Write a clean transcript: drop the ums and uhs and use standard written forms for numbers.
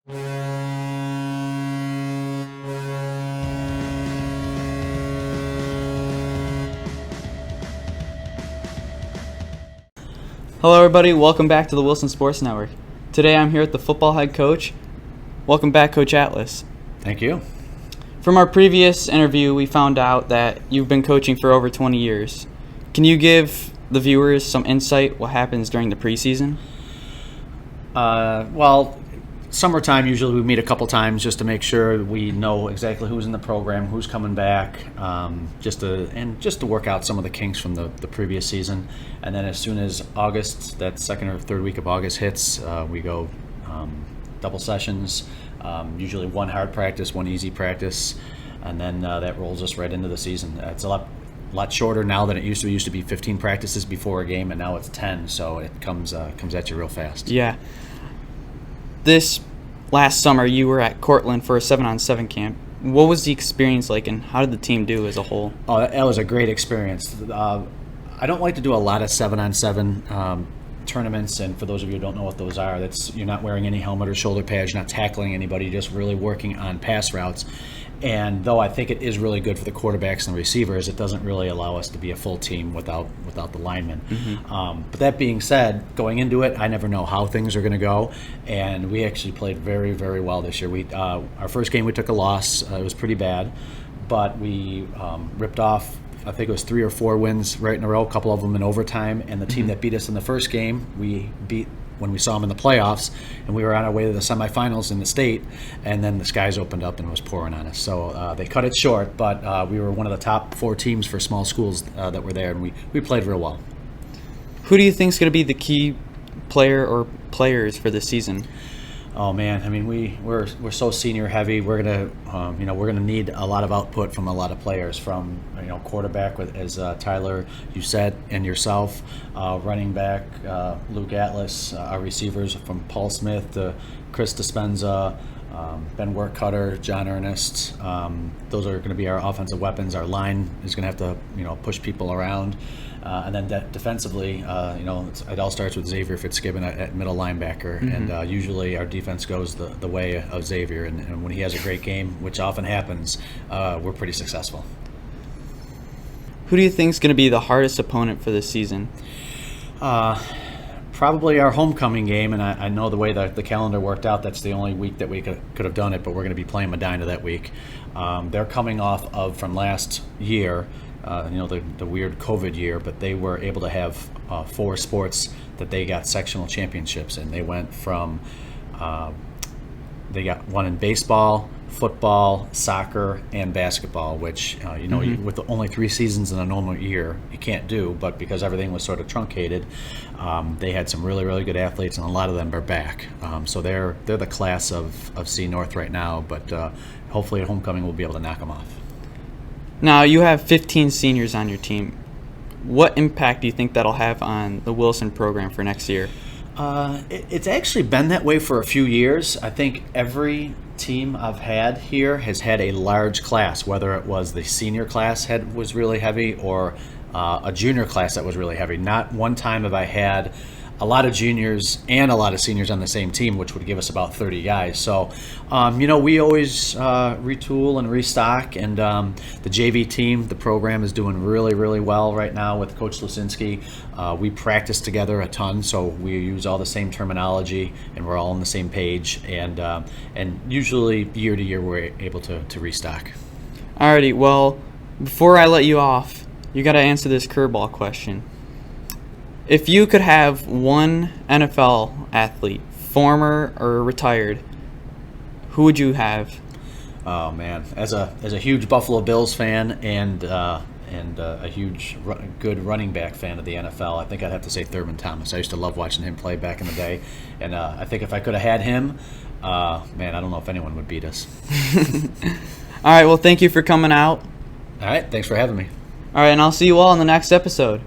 Hello everybody, welcome back to the Wilson Sports Network. Today I'm here with the football head coach. Welcome back, Coach Atlas. Thank you. From our previous interview, we found out that you've been coaching for over 20 years. Can you give the viewers some insight what happens during the preseason? Well, summertime usually we meet a couple times just to make sure we know exactly who's in the program, who's coming back, just to work out some of the kinks from the previous season. And then as soon as August, that second or third week of August hits, we go double sessions, usually one hard practice, one easy practice, and then that rolls us right into the season. It's a lot shorter now than it used to. It used to be 15 practices before a game, and now it's 10, so it comes at you real fast. Yeah. This last summer, you were at Cortland for a 7-on-7 camp. What was the experience like, and how did the team do as a whole? Oh, that was a great experience. I don't like to do a lot of 7-on-7 tournaments, and for those of you who don't know what those are, you're not wearing any helmet or shoulder pads, you're not tackling anybody, you're just really working on pass routes. And though I think it is really good for the quarterbacks and the receivers, it doesn't really allow us to be a full team without the linemen. Mm-hmm. But that being said, going into it, I never know how things are going to go, and we actually played very, very well this year. Our first game we took a loss. It was pretty bad, but we ripped off, I think it was 3 or 4 wins right in a row, a couple of them in overtime, and the team that beat us in the first game, we beat when we saw them in the playoffs, and we were on our way to the semifinals in the state, and then the skies opened up and it was pouring on us. So they cut it short, but we were one of the top 4 teams for small schools that were there, and we played real well. Who do you think is going to be the key player or players for this season? Oh man, I mean we're so senior heavy. We're gonna need a lot of output from a lot of players, from quarterback as Tyler, you said, and yourself, running back Luke Atlas, our receivers from Paul Smith to Chris Dispenza, Ben Workcutter, John Ernest. Those are going to be our offensive weapons. Our line is going to have to push people around. And then defensively, it all starts with Xavier Fitzgibbon at middle linebacker, mm-hmm. and usually our defense goes the way of Xavier, and when he has a great game, which often happens, we're pretty successful. Who do you think is going to be the hardest opponent for this season? Probably our homecoming game, and I know the way the calendar worked out, that's the only week that we could have done it, but we're going to be playing Medina that week. They're coming off of, from last year, the weird COVID year, but they were able to have 4 sports that they got sectional championships in. They went from, they got one in baseball, football, soccer, and basketball, which, mm-hmm. with only 3 seasons in a normal year, you can't do, but because everything was sort of truncated, they had some really, really good athletes, and a lot of them are back. So they're the class of C North right now, but hopefully at homecoming we'll be able to knock them off. Now, you have 15 seniors on your team. What impact do you think that'll have on the Wilson program for next year? It's actually been that way for a few years. I think every team I've had here has had a large class, whether it was the senior class was really heavy or a junior class that was really heavy. Not one time have I had a lot of juniors and a lot of seniors on the same team, which would give us about 30 guys. So, we always retool and restock, and the JV team, the program is doing really, really well right now with Coach Lusinski. We practice together a ton, so we use all the same terminology, and we're all on the same page, and usually year to year we're able to restock. Alrighty, well, before I let you off, you got to answer this curveball question. If you could have one NFL athlete, former or retired, who would you have? Oh man, as a huge Buffalo Bills fan and a huge good running back fan of the NFL, I think I'd have to say Thurman Thomas. I used to love watching him play back in the day, and I think if I could have had him, man, I don't know if anyone would beat us. All right, well, thank you for coming out. All right, thanks for having me. All right, and I'll see you all in the next episode.